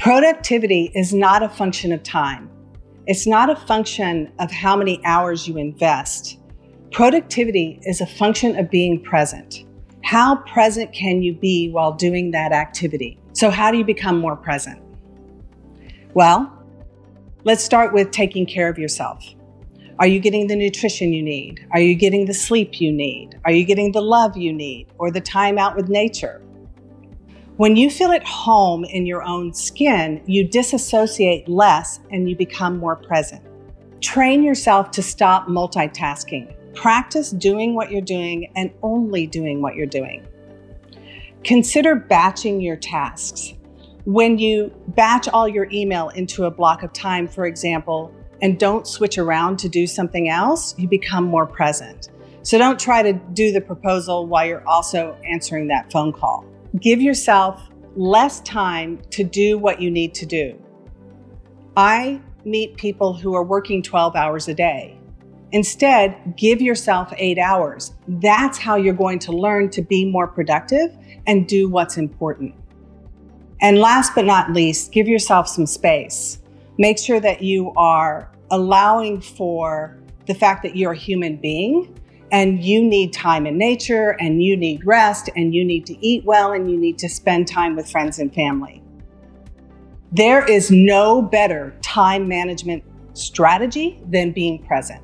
Productivity is not a function of time. It's not a function of how many hours you invest. Productivity is a function of being present. How present can you be while doing that activity? So how do you become more present? Well, let's start with taking care of yourself. Are you getting the nutrition you need? Are you getting the sleep you need? Are you getting the love you need or the time out with nature? When you feel at home in your own skin, you disassociate less and you become more present. Train yourself to stop multitasking. Practice doing what you're doing and only doing what you're doing. Consider batching your tasks. When you batch all your email into a block of time, for example, and don't switch around to do something else, you become more present. So don't try to do the proposal while you're also answering that phone call. Give yourself less time to do what you need to do. I meet people who are working 12 hours a day. Instead, give yourself 8 hours. That's how you're going to learn to be more productive and do what's important. And last but not least, give yourself some space. Make sure that you are allowing for the fact that you're a human being and you need time in nature and you need rest and you need to eat well and you need to spend time with friends and family. There is no better time management strategy than being present.